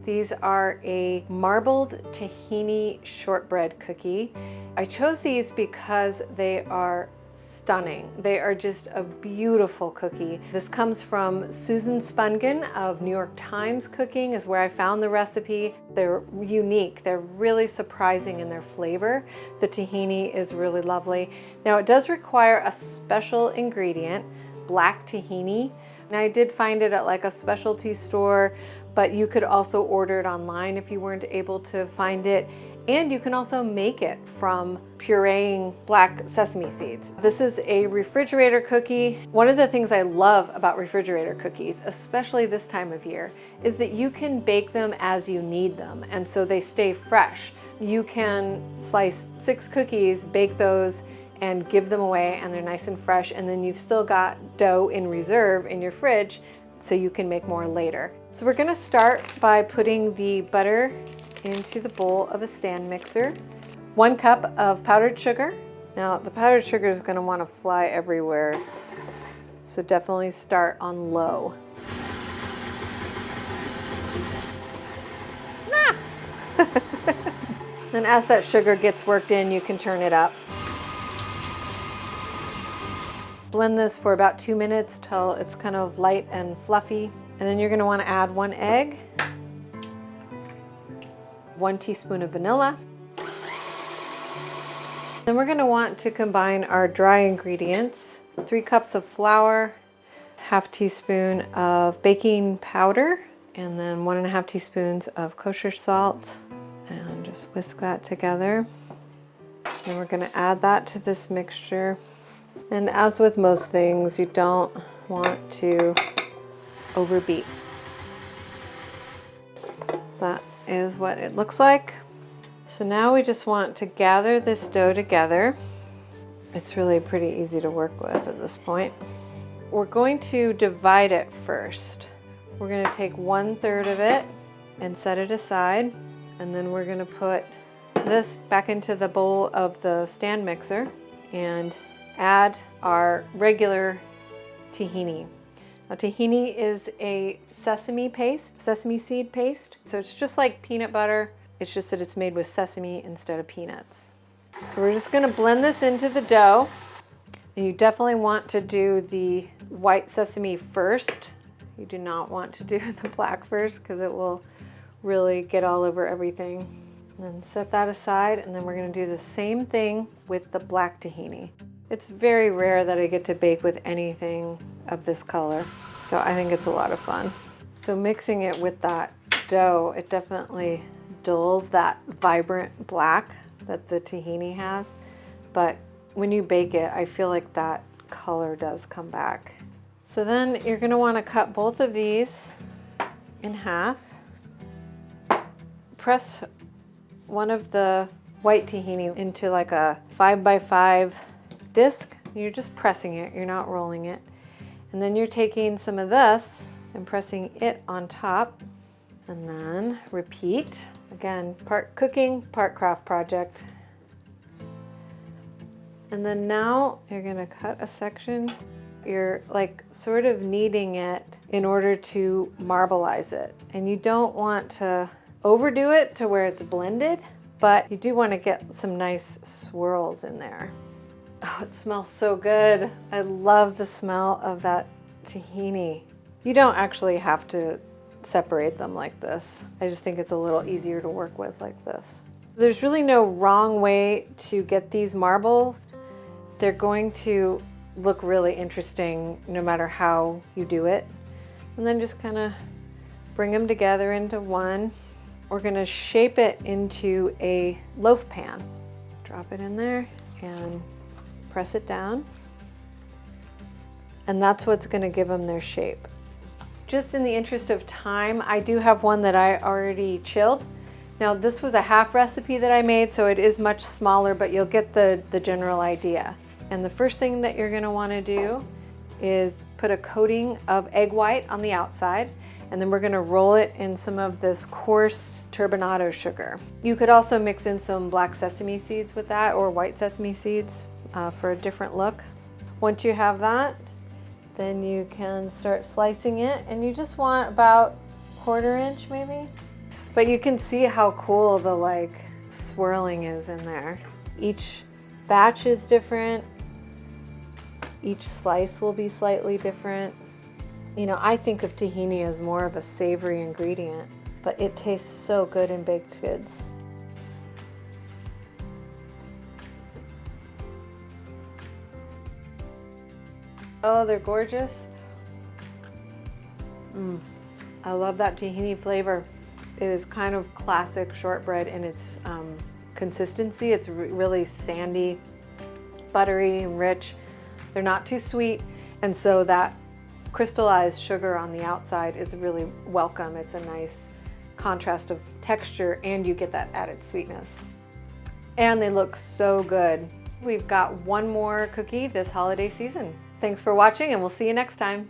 These are a marbled tahini shortbread cookie. I chose these because they are stunning. They are just a beautiful cookie. This comes from Susan Spungen of New York Times Cooking, is where I found the recipe. They're unique. They're really surprising in their flavor. The tahini is really lovely. Now it does require a special ingredient, black tahini. And I did find it at like a specialty store, but you could also order it online if you weren't able to find it. And you can also make it from pureeing black sesame seeds. This is a refrigerator cookie. One of the things I love about refrigerator cookies, especially this time of year, is that you can bake them as you need them, and so they stay fresh. You can slice 6 cookies, bake those, and give them away, and they're nice and fresh, and then you've still got dough in reserve in your fridge so you can make more later. So we're gonna start by putting the butter into the bowl of a stand mixer. 1 cup of powdered sugar. Now the powdered sugar is gonna wanna fly everywhere, so definitely start on low. Then as that sugar gets worked in, you can turn it up. Blend this for about 2 minutes till it's kind of light and fluffy. And then you're gonna wanna add 1 egg, 1 teaspoon of vanilla. Then we're gonna want to combine our dry ingredients. 3 cups of flour, 1/2 teaspoon of baking powder, and then 1.5 teaspoons of kosher salt. And just whisk that together. And we're gonna add that to this mixture. And as with most things, you don't want to overbeat. That is what it looks like. So now we just want to gather this dough together. It's really pretty easy to work with at this point. We're going to divide it first. We're going to take 1/3 of it and set it aside. And then we're going to put this back into the bowl of the stand mixer and add our regular tahini. Now, tahini is a sesame seed paste. So it's just like peanut butter. It's just that it's made with sesame instead of peanuts. So we're just gonna blend this into the dough. And you definitely want to do the white sesame first. You do not want to do the black first because it will really get all over everything. And then set that aside, and then we're gonna do the same thing with the black tahini. It's very rare that I get to bake with anything of this color, so I think it's a lot of fun. So mixing it with that dough, it definitely dulls that vibrant black that the tahini has, but when you bake it, I feel like that color does come back. So then you're gonna wanna cut both of these in half. Press one of the white tahini into like a 5x5 disc. You're just pressing it, you're not rolling it. And then you're taking some of this and pressing it on top, and then repeat. Again, part cooking, part craft project. And then now you're gonna cut a section. You're like sort of kneading it in order to marbleize it. And you don't want to overdo it to where it's blended, but you do want to get some nice swirls in there. Oh, it smells so good. I love the smell of that tahini. You don't actually have to separate them like this. I just think it's a little easier to work with like this. There's really no wrong way to get these marbles. They're going to look really interesting no matter how you do it. And then just kind of bring them together into one. We're gonna shape it into a loaf pan. Drop it in there and press it down. And that's what's gonna give them their shape. Just in the interest of time, I do have one that I already chilled. Now this was a half recipe that I made, so it is much smaller, but you'll get the general idea. And the first thing that you're gonna wanna do is put a coating of egg white on the outside, And then we're gonna roll it in some of this coarse turbinado sugar. You could also mix in some black sesame seeds with that, or white sesame seeds for a different look. Once you have that, then you can start slicing it, and you just want about 1/4 inch maybe. But you can see how cool the like swirling is in there. Each batch is different. Each slice will be slightly different. You know, I think of tahini as more of a savory ingredient, but it tastes so good in baked goods. Oh, they're gorgeous. I love that tahini flavor. It is kind of classic shortbread in its consistency. It's really sandy, buttery, and rich. They're not too sweet, and so that crystallized sugar on the outside is really welcome. It's a nice contrast of texture, and you get that added sweetness. And they look so good. We've got one more cookie this holiday season. Thanks for watching, and we'll see you next time.